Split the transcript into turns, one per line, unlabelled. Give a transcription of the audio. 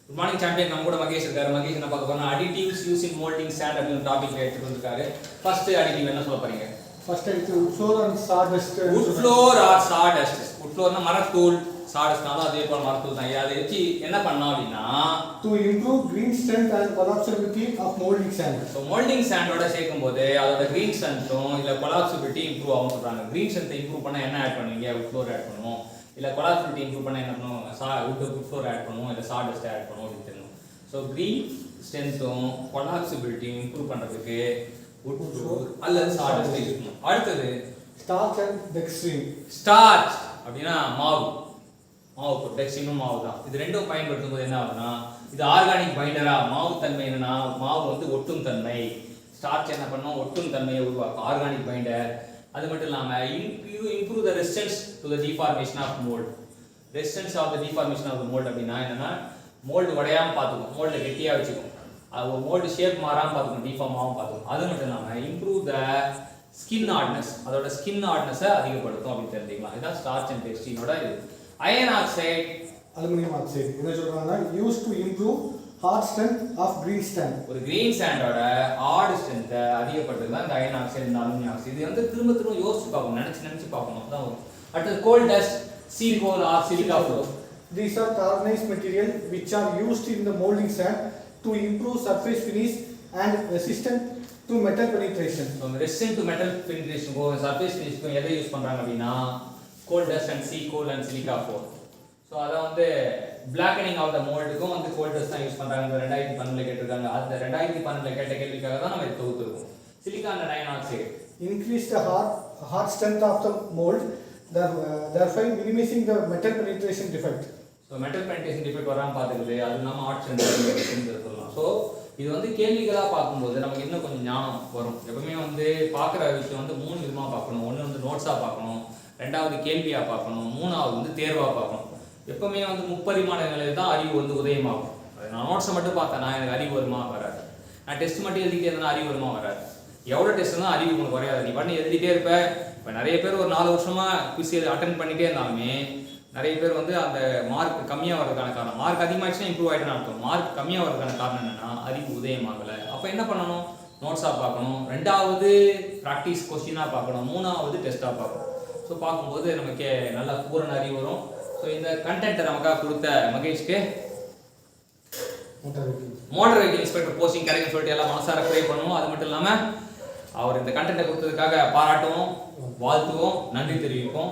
Good morning champion. நம்ம கூட மகேஷ் இருக்காரு. மகேஷ் என்ன பார்க்க போறோம்னா additives use in moulding sand அப்படிங்கிற டாபிக் எடுத்துட்டு வந்திருக்காரு. ஃபர்ஸ்ட் அடிட்டிவ் என்ன சொல்ல போறீங்க?
First additive wood floor and sawdust.
wood floor or sawdust. wood floorனா மரத்தூள், sawdustனாலும் அதே போல மரத்தூள் தான். அதை வச்சு என்ன பண்ணலாம் அப்படின்னா
to improve green strength and collapsibility of molding sand.
So molding சாண்டோட சேர்க்கும்போது அதோட green strength-உம் இல்லை collapsibility இம்ப்ரூவ் ஆகும் சொல்றாங்க. green strength இம்ப்ரூவ் பண்ண என்ன ஆட் பண்ணுவீங்க? wood floor ஆட் பண்ணுவோம். இல்லை collapsibility இம்ப்ரூவ் பண்ண என்ன பண்ணுவோம்? wood floor ஆட் பண்ணுவோம், இல்லை sawdust ஆட் பண்ணுவோம் அப்படின்னு தெரியும். ஸோ green strength-உம் collapsibility இம்ப்ரூவ் பண்றதுக்கு wood floor அல்லது sawdust யூஸ் பண்ணுவோம். அடுத்தது
Starch and dextrin.
ஸ்டார்ச் அப்படின்னா மாவு டெக்ஸ்டினும் மாவு தான். இது ரெண்டும் பயன்படுத்தும் போது என்ன ஆகுதுன்னா இது ஆர்கானிக் பைண்டரா. மாவு தன்மை என்னன்னா மாவு வந்து ஒட்டும் தன்மை. ஸ்டார்ச் என்ன பண்ணும்? ஒட்டும் தன்மையை உருவாக்கும், ஆர்கானிக் பைண்டர். அது மட்டும் இல்லாம improve the resistance to the deformation of mould. Resistance of the deformation of the mould அப்படின்னா என்னன்னா மோல்டு உடையாம பார்த்துக்கும், மோல்டை கெட்டியா வச்சுக்கும், அது மோல்டு ஷேப் மாறாம பார்த்துக்கும், டிஃபார்ம் ஆகாம பார்த்துக்கும். அது மட்டும் இல்லாம இம்ப்ரூவ் த ஸ்கின் ஹார்ட்னஸ், அதோட ஸ்கின் ஹார்ட்னஸை அதிகப்படுத்தும் அப்படின்னு தெரிஞ்சுக்கலாம். இதுதான் ஸ்டார்ச் அண்ட் டெக்ஸ்டினோட இது. அயன் ஆக்சைடு,
அலுமினியம் ஆக்சைடு என்ன சொல்றாங்கன்னா use to improve hard strength of green sand.
ஒரு கிரீன் சாண்டோட ஹார்ட் ஸ்ட்ரென்த்தை அதிகப்படுத்துறது தான் இந்த அயன் ஆக்சைடு, இந்த அலுமினியம் ஆக்சைடு. இது வந்து திரும்ப யோசிச்சு பார்க்கணும், நினைச்சு பார்க்கணும் தான் வரும். அடுத்து coal dust, see coal or silica flour.
These are carbonized material which are used in the molding sand to improve surface finish and resistant to metal penetration.
So resistant to metal penetration go surface finish को எதை use பண்றாங்க அப்படினா coal dust and sea coal and silica floor. So அத வந்து blackening of the mold க்கும் வந்து coal dust தான் use பண்றாங்க. 2012 ல கேட்டிருக்காங்க. அந்த 2012 ல கேட்ட கேள்விக்காக தான் நம்ம தொகுத்துறோம். Silica and iron oxide
increase the hard strength of the mold, thereby minimizing the metal penetration defect.
So metal penetration defect வராம பாத்துக்குது. அது நாம hard strength சொல்லலாம். So இது வந்து கேள்விகளா பார்க்கும்போது நமக்கு இன்னும் கொஞ்சம் ஞானம் வரும். எப்பவுமே வந்து பார்க்குற விஷயம் வந்து 3 விதமா பார்க்கணும். ஒன்று வந்து நோட்ஸா பார்க்கணும், ரெண்டாவது கேள்வியா பார்க்கணும், மூணாவது வந்து தேர்வா பார்க்கணும். எப்பவுமே வந்து முப்பரிமாண நிலையில் தான் அறிவு வந்து உதயமாகும். நான் நோட்ஸை மட்டும் பார்த்தேன்னா எனக்கு அறிவு வருமா வராது. நான் டெஸ்ட் மட்டும் எழுதிட்டே இருந்தா அறிவு வருமா வராது. எவ்வளோ டெஸ்ட் தான் அறிவு உனக்கு வரையாது. நீ பண்ணி எழுதிட்டே இருப்ப. இப்போ நிறைய பேர் ஒரு 4 வருஷமா குவிஸ் அட்டன் பண்ணிட்டே இருந்தாலுமே நிறைய பேர் வந்து அந்த மார்க் கம்மியாக வரதுக்கான காரணம், மார்க் அதிகமாகிடுச்சுன்னா இம்ப்ரூவ் ஆகிட்டுன்னு அர்த்தம். மார்க் கம்மியாக வரதுக்கான காரணம் என்னன்னா அறிவு உதயமாகலை. அப்போ என்ன பண்ணணும்? நோட்ஸாக பார்க்கணும், ரெண்டாவது ப்ராக்டிஸ் கொஸ்டினாக பார்க்கணும், மூணாவது டெஸ்ட்டாக பார்க்கணும். ஸோ பார்க்கும்போது நமக்கு நல்ல பூரண அறிவு வரும். ஸோ இந்த கண்டென்ட்டை நமக்காக கொடுத்த மகேஷ்க்கு மோட்டார் வெஹிக்கிள் இன்ஸ்பெக்டர் போஸ்டிங் கிடைக்குன்னு சொல்லிட்டு எல்லாம் மனசார ப்ரே பண்ணுவோம். அது மட்டும் இல்லாமல் அவர் இந்த கண்டென்ட்டை கொடுத்ததுக்காக பாராட்டுவோம், வாழ்த்துவோம், நன்றி தெரிவிப்போம்.